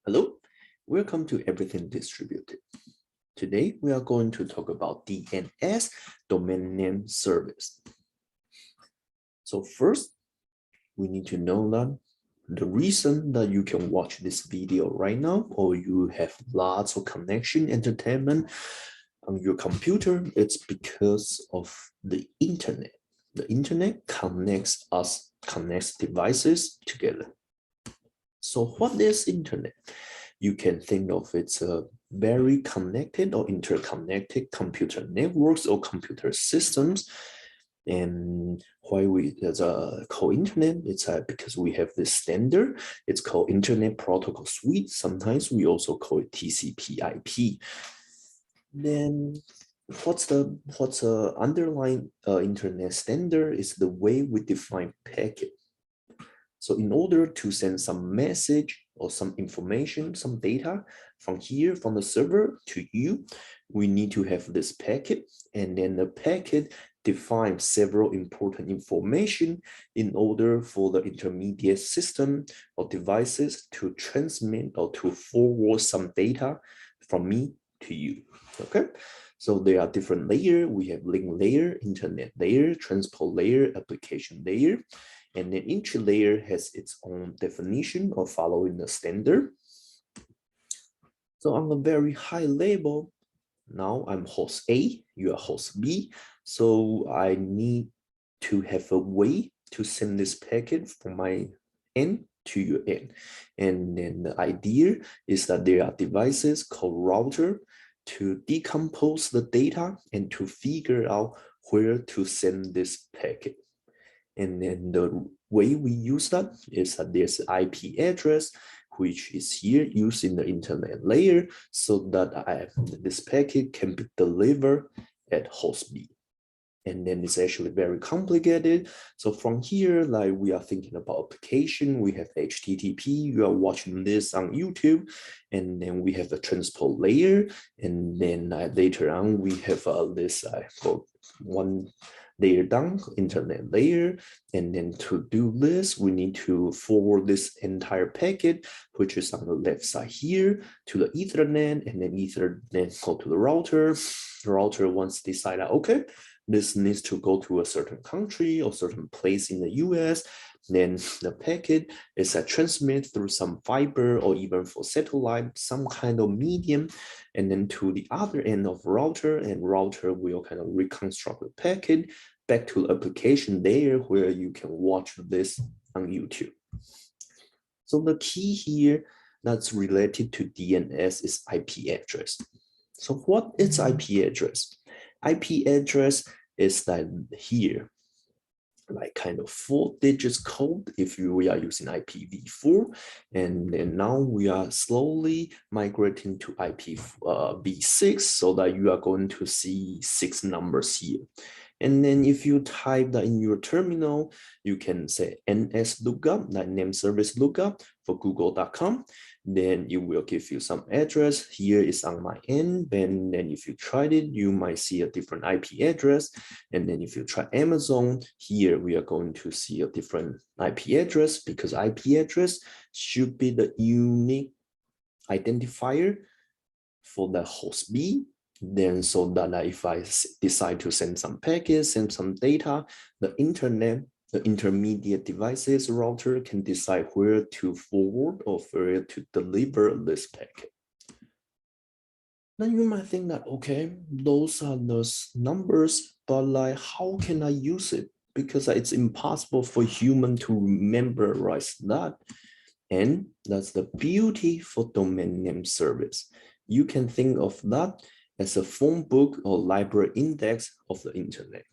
Hello, welcome to Everything Distributed. Today, we are going to talk about DNS, Domain Name Service. So first, we need to know that the reason that you can watch this video right now, or you have lots of connection entertainment on your computer, it's because of the internet. The internet connects devices together. So what is internet? You can think of it's a very connected or interconnected computer networks or computer systems. And why there's a called internet, it's because we have this standard. It's called Internet Protocol Suite. Sometimes we also call it TCP/IP. Then what's the underlying internet standard is the way we define packet. So in order to send some message or some information, some data from here, from the server to you, we need to have this packet. And then the packet defines several important information in order for the intermediate system or devices to transmit or to forward some data from me to you, okay? So there are different layers. We have link layer, internet layer, transport layer, application layer. And then each layer has its own definition of following the standard. So on a very high level, now I'm host A, you are host B. So I need to have a way to send this packet from my end to your end. And then the idea is that there are devices called router to decompose the data and to figure out where to send this packet. And then the way we use that is that there's IP address, which is here used in the internet layer so that this packet can be delivered at host B. And then it's actually very complicated. So from here, like we are thinking about application, we have HTTP, you are watching this on YouTube, and then we have a transport layer. And then later on, we have this one layer down, internet layer. And then to do this, we need to forward this entire packet, which is on the left side here, to the Ethernet, and then Ethernet go to the router. The router once decide, okay, this needs to go to a certain country or certain place in the US, then the packet is transmitted through some fiber or even for satellite, some kind of medium, and then to the other end of router, and router will kind of reconstruct the packet back to the application layer where you can watch this on YouTube. So the key here that's related to DNS is IP address. So what is IP address? IP address is that here, like kind of 4 digits code if we are using IPv4, and then now we are slowly migrating to IPv6 so that you are going to see 6 numbers here. And then if you type that in your terminal, you can say NS lookup, like name service lookup for google.com. Then it will give you some address. Here is on my end. Then if you tried it, you might see a different IP address. And then if you try Amazon, here we are going to see a different IP address because IP address should be the unique identifier for the host B. Then so that if I decide to send some packets, send some data, the internet, the intermediate devices router can decide where to forward or where to deliver this packet. Then you might think that, okay, those are those numbers, but like, how can I use it? Because it's impossible for human to memorize that. And that's the beauty for domain name service. You can think of that as a phone book or library index of the internet.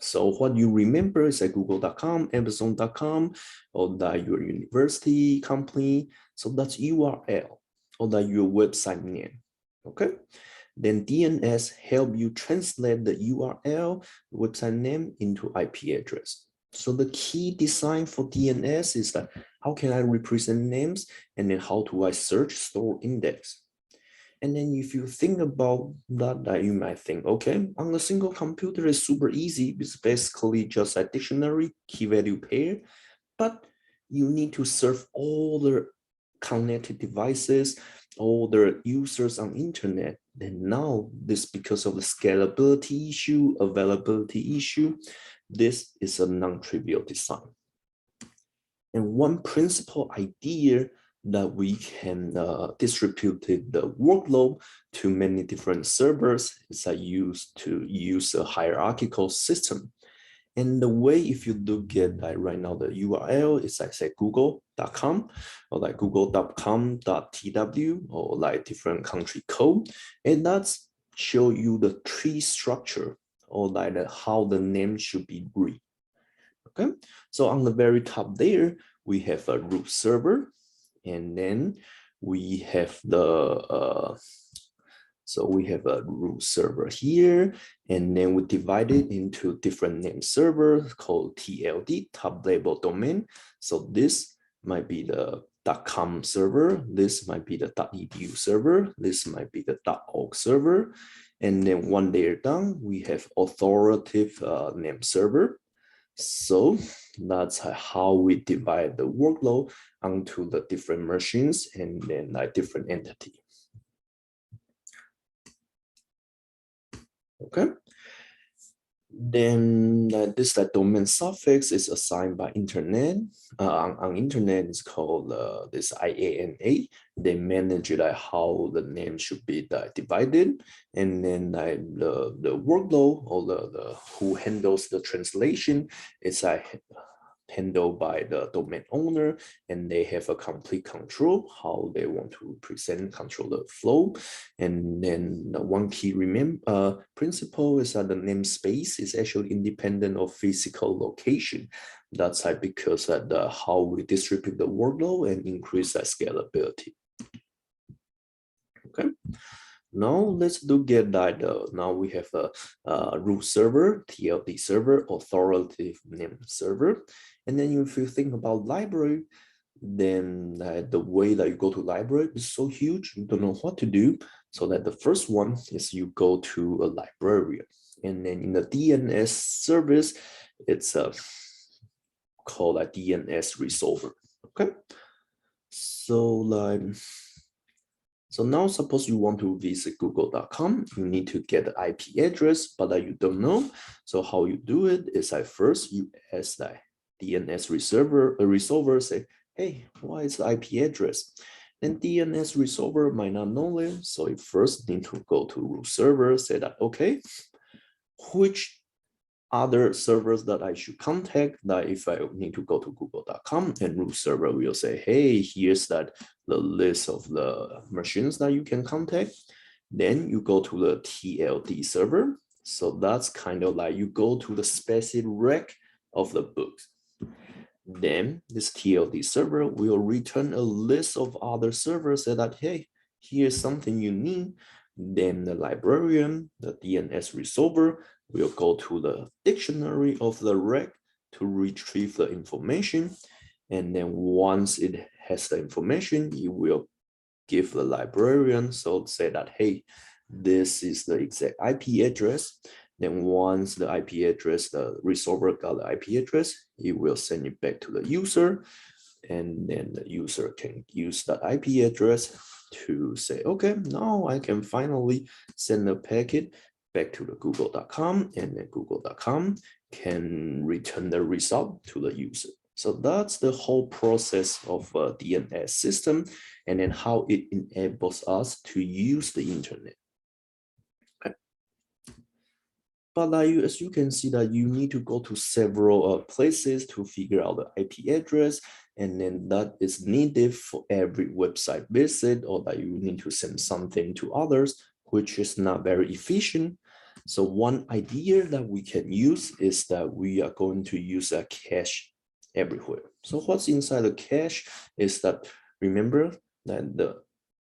So what you remember is at google.com, amazon.com, or that your university company. So that's URL or that your website name, okay? Then DNS help you translate the URL, website name into IP address. So the key design for DNS is that how can I represent names, and then how do I search, store, index? And then if you think about that, you might think, okay, on a single computer is super easy. It's basically just a dictionary, key value pair, but you need to serve all the connected devices, all the users on internet, then now this, because of the scalability issue, availability issue, this is a non-trivial design. And one principal idea that we can distribute the workload to many different servers is to use a hierarchical system. And the way, if you look at like right now, the URL is like say google.com or like google.com.tw or like different country code. And that's show you the tree structure or like how the name should be read. Okay, so on the very top there, we have a root server, and then we have the so we have a root server here, and then we divide it into different name servers called TLD, top level domain. So this might be the .com server, this might be the .edu server, this might be the .org server, and then one layer down, we have authoritative name server. So that's how we divide the workload onto the different machines and then like different entity. Okay. Then this domain suffix is assigned by internet. On internet, it's called this IANA. They manage how the name should be divided, and then the workload or the who handles the translation is handled by the domain owner, and they have a complete control how they want to control the flow. And then the one key principle is that the namespace is actually independent of physical location. That's because how we distribute the workload and increase that scalability. Okay. Now let's look at that. Now we have a root server, TLD server, authoritative name server. And then if you think about library, then the way that you go to library is so huge, you don't know what to do. So that the first one is you go to a librarian. And then in the DNS service, it's called a DNS Resolver. Okay. So now suppose you want to visit google.com, you need to get the IP address, but you don't know. So how you do it is first you ask the DNS resolver, say, hey, what is the IP address? Then DNS resolver might not know it. So you first need to go to root server, say that, okay, which other servers that I should contact, that if I need to go to google.com, and root server will say, hey, here's the list of the machines that you can contact. Then you go to the TLD server. So that's kind of like you go to the specific rec of the books. Then this TLD server will return a list of other servers that, hey, here's something you need. Then the librarian, the DNS resolver, will go to the dictionary of the rec to retrieve the information. And then once it has the information, it will give the librarian, so say that, hey, this is the exact IP address. Then once the IP address, the resolver got the IP address, it will send it back to the user. And then the user can use that IP address to say, okay, now I can finally send a packet back to the google.com, and then google.com can return the result to the user. So that's the whole process of a DNS system, and then how it enables us to use the internet. Okay. But as you can see that you need to go to several places to figure out the IP address, and then that is needed for every website visit, or that you need to send something to others, which is not very efficient. So one idea that we can use is that we are going to use a cache everywhere. So what's inside the cache is that, remember that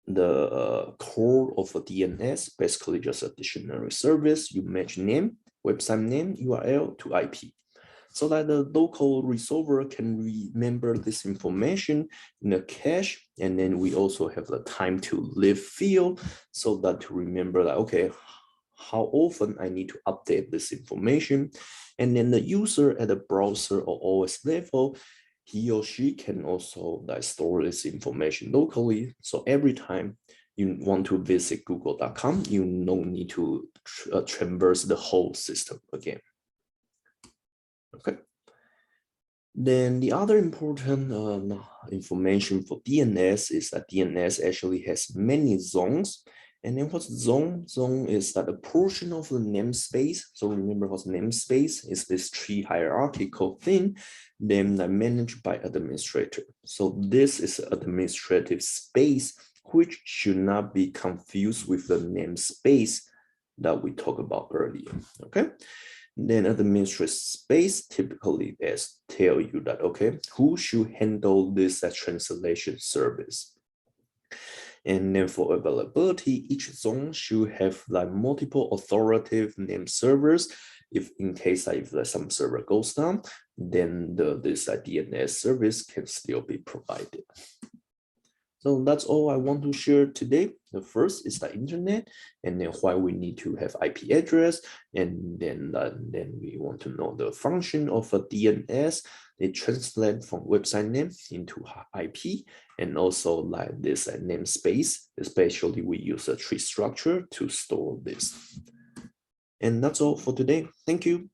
the core of a DNS, basically just a dictionary service, you match name, website name, URL to IP. So that the local resolver can remember this information in the cache. And then we also have the time to live field, so that to remember that, okay, how often I need to update this information. And then the user at the browser or OS level he or she can also like store this information locally. So every time you want to visit google.com, you don't need to traverse the whole system again. Okay. Then the other important information for DNS is that DNS actually has many zones. And then what's zone? Zone is that a portion of the namespace. So remember what's namespace is this tree hierarchical thing, then managed by administrator. So this is administrative space, which should not be confused with the namespace that we talked about earlier, okay? Then administrative space typically is tell you that, okay, who should handle this translation service. And then for availability, each zone should have like multiple authoritative name servers. If in case like if some server goes down, then this DNS service can still be provided. So that's all I want to share today. The first is the internet, and then why we need to have IP address, and then we want to know the function of a DNS. They translate from website name into IP, and also like this namespace, especially we use a tree structure to store this. And that's all for today. Thank you.